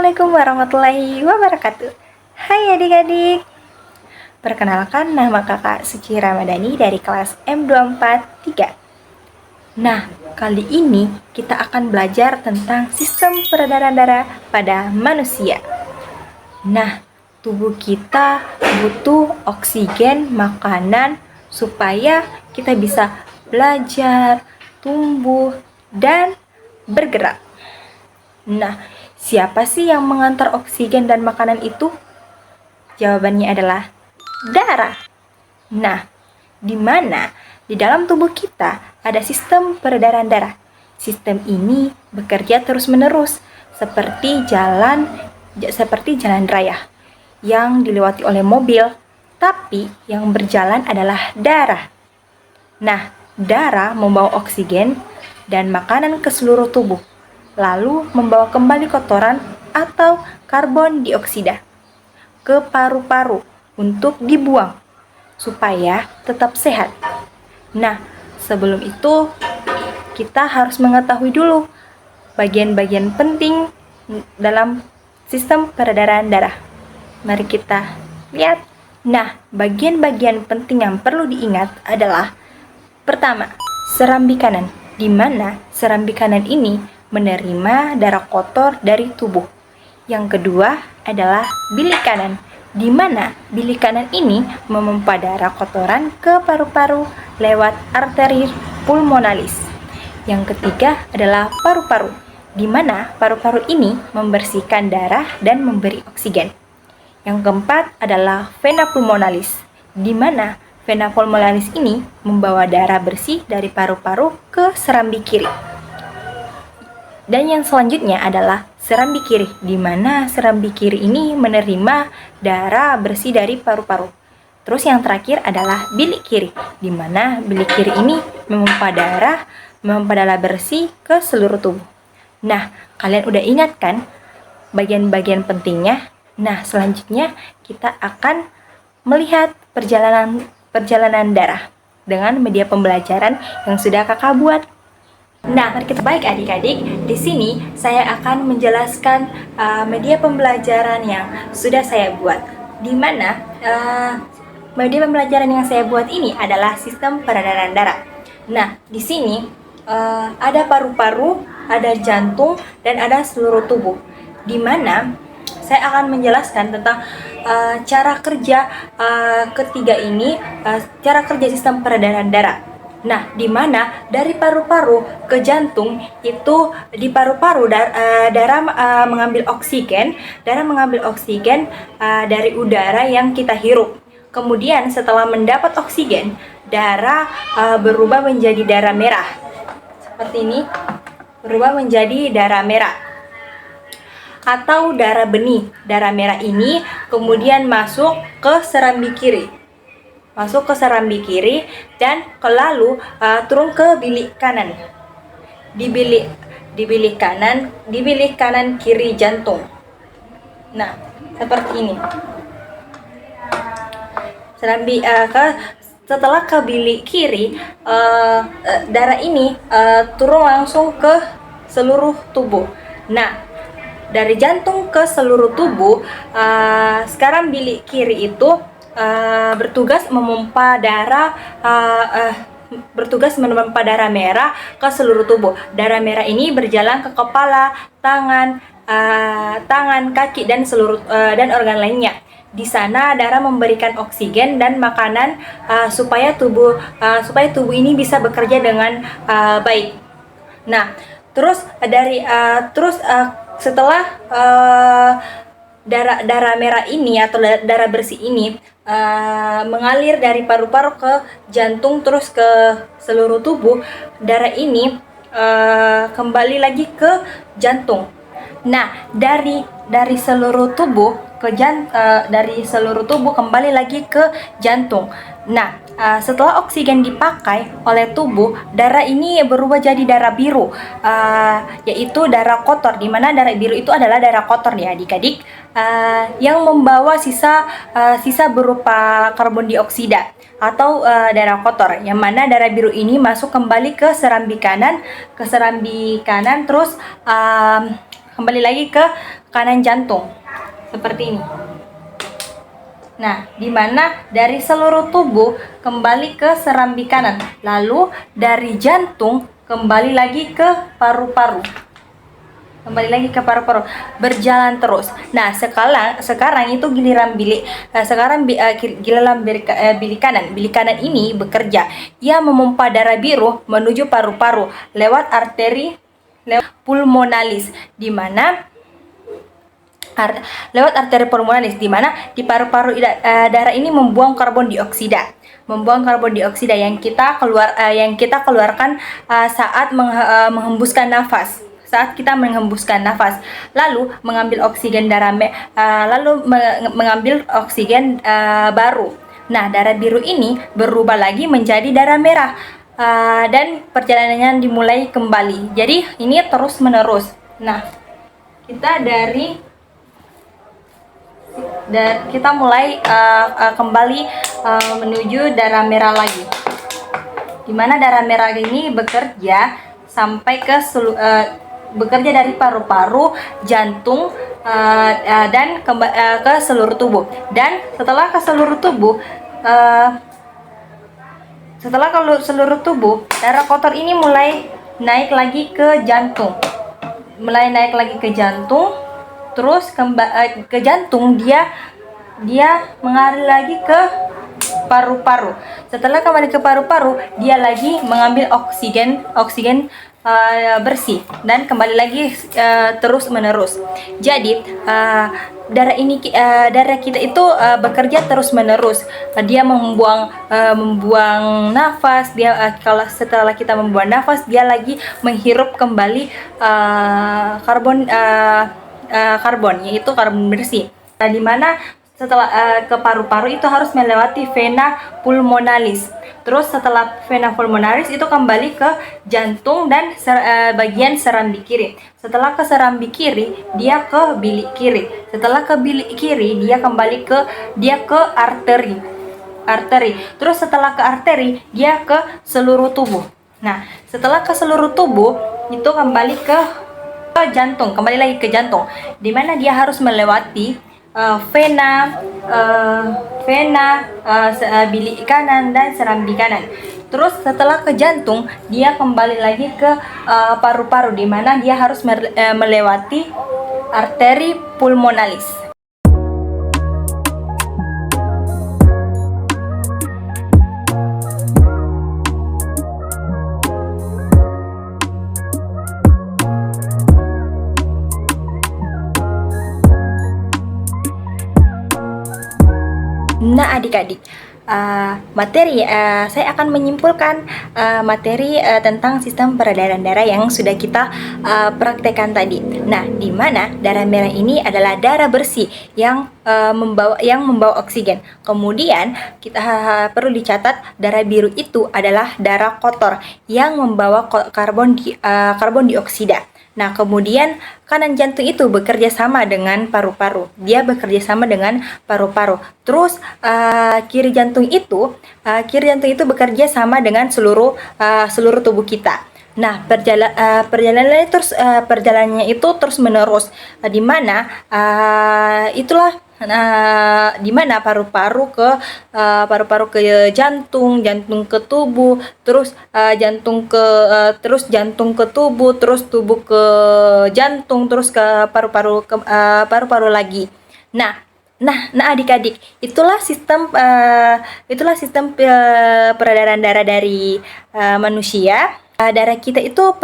Assalamualaikum warahmatullahi wabarakatuh. Hai adik-adik. Perkenalkan, nama kakak Suci Ramadhani dari kelas M243. Nah, kali ini kita akan belajar tentang sistem peredaran darah pada manusia. Nah, tubuh kita butuh oksigen, makanan, supaya kita bisa belajar, tumbuh, dan bergerak. Nah, siapa sih yang mengantar oksigen dan makanan itu? Jawabannya adalah darah. Nah, di mana di dalam tubuh kita ada sistem peredaran darah. Sistem ini bekerja terus-menerus seperti jalan raya yang dilewati oleh mobil, tapi yang berjalan adalah darah. Nah, darah membawa oksigen dan makanan ke seluruh tubuh, lalu membawa kembali kotoran atau karbon dioksida ke paru-paru untuk dibuang supaya tetap sehat. Nah, sebelum itu kita harus mengetahui dulu bagian-bagian penting dalam sistem peredaran darah. Mari kita lihat. Nah, bagian-bagian penting yang perlu diingat adalah pertama, serambi kanan, di mana serambi kanan ini menerima darah kotor dari tubuh. Yang kedua adalah bilik kanan, di mana bilik kanan ini memompa darah kotoran ke paru-paru lewat arteri pulmonalis. Yang ketiga adalah paru-paru, di mana paru-paru ini membersihkan darah dan memberi oksigen. Yang keempat adalah vena pulmonalis, di mana vena pulmonalis ini membawa darah bersih dari paru-paru ke serambi kiri. Dan yang selanjutnya adalah serambi kiri, di mana serambi kiri ini menerima darah bersih dari paru-paru. Terus yang terakhir adalah bilik kiri, di mana bilik kiri ini memompa darah bersih ke seluruh tubuh. Nah, kalian udah ingat kan bagian-bagian pentingnya? Nah, selanjutnya kita akan melihat perjalanan darah dengan media pembelajaran yang sudah kakak buat. Nah, mari kita baik adik-adik. Di sini saya akan menjelaskan media pembelajaran yang sudah saya buat. Di mana media pembelajaran yang saya buat ini adalah sistem peredaran darah. Nah, di sini ada paru-paru, ada jantung, dan ada seluruh tubuh. Di mana saya akan menjelaskan tentang cara kerja ketiga ini, cara kerja sistem peredaran darah. Nah, di mana dari paru-paru ke jantung itu di paru-paru darah mengambil oksigen dari udara yang kita hirup. Kemudian setelah mendapat oksigen, darah berubah menjadi darah merah. Seperti ini, berubah menjadi darah merah atau darah benih. Darah merah ini kemudian masuk ke serambi kiri, dan lalu turun ke bilik kanan. Di bilik kanan kiri jantung. Nah, seperti ini. Setelah ke bilik kiri, darah ini turun langsung ke seluruh tubuh. Nah, dari jantung ke seluruh tubuh, sekarang bilik kiri itu bertugas memompa darah merah ke seluruh tubuh. Darah merah ini berjalan ke kepala, tangan, kaki, dan organ lainnya. Di sana darah memberikan oksigen dan makanan supaya tubuh ini bisa bekerja dengan baik. Nah, setelah darah merah ini atau darah bersih ini mengalir dari paru-paru ke jantung terus ke seluruh tubuh, darah ini kembali lagi ke jantung. Nah, dari seluruh tubuh kembali lagi ke jantung. Nah, setelah oksigen dipakai oleh tubuh, darah ini berubah jadi darah biru, yaitu darah kotor, di mana darah biru itu adalah darah kotor ya adik-adik, yang membawa sisa berupa karbon dioksida atau darah kotor, yang mana darah biru ini masuk kembali ke serambi kanan, terus kembali lagi ke kanan jantung seperti ini. Nah, di mana dari seluruh tubuh kembali ke serambi kanan, lalu dari jantung kembali lagi ke paru-paru. Kembali lagi ke paru-paru, berjalan terus. Nah, sekarang itu giliran bilik. Giliran bilik kanan. Bilik kanan ini bekerja. Ia memompa darah biru menuju paru-paru lewat arteri pulmonalis, di mana di mana di paru-paru darah ini membuang karbon dioksida yang kita keluarkan saat menghembuskan nafas. Saat kita menghembuskan nafas, lalu mengambil oksigen baru. Nah, darah biru ini berubah lagi menjadi darah merah, dan perjalanannya dimulai kembali. Jadi ini terus menerus. Nah, kita mulai kembali menuju darah merah lagi, dimana darah merah ini bekerja sampai bekerja dari paru-paru, jantung, dan ke seluruh tubuh. Dan setelah ke seluruh tubuh, darah kotor ini mulai naik lagi ke jantung, terus ke jantung, dia mengalir lagi ke paru-paru. Setelah kembali ke paru-paru, dia lagi mengambil oksigen bersih dan kembali lagi terus menerus. Jadi darah kita itu bekerja terus menerus. Dia membuang nafas. Kalau setelah kita membuang nafas, dia lagi menghirup kembali karbon, yaitu karbon bersih. Nah, di mana setelah ke paru-paru itu harus melewati vena pulmonalis. Terus setelah vena pulmonalis itu kembali ke jantung dan bagian serambi kiri. Setelah ke serambi kiri, dia ke bilik kiri. Setelah ke bilik kiri, dia kembali ke arteri. Terus setelah ke arteri, dia ke seluruh tubuh. Nah, setelah ke seluruh tubuh itu kembali ke jantung, di mana dia harus melewati vena, bilik kanan dan serambi kanan. Terus setelah ke jantung, dia kembali lagi ke paru-paru, di mana dia harus melewati arteri pulmonalis. Nah, adik-adik, saya akan menyimpulkan materi tentang sistem peredaran darah yang sudah kita praktekkan tadi. Nah, di mana darah merah ini adalah darah bersih yang membawa oksigen. Kemudian kita perlu dicatat, darah biru itu adalah darah kotor yang membawa karbon dioksida. Nah, kemudian kanan jantung itu bekerja sama dengan paru-paru. Terus kiri jantung itu bekerja sama dengan seluruh tubuh kita. Nah, perjalanannya itu terus menerus, di mana di mana paru-paru ke jantung ke tubuh, terus jantung ke tubuh, terus tubuh ke jantung, terus ke paru-paru lagi. Nah, adik-adik, itulah sistem peredaran darah dari manusia. Darah kita itu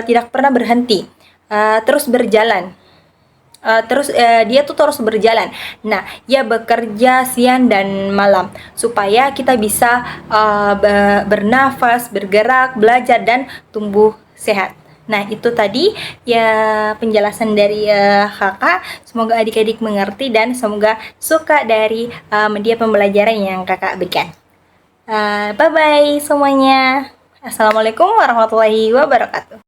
tidak pernah berhenti, terus berjalan. Dia tuh terus berjalan. Nah, ia bekerja siang dan malam supaya kita bisa bernafas, bergerak, belajar, dan tumbuh sehat. Nah, itu tadi ya penjelasan dari kakak. Semoga adik-adik mengerti dan semoga suka dari media pembelajaran yang kakak berikan. Bye-bye semuanya. Assalamualaikum warahmatullahi wabarakatuh.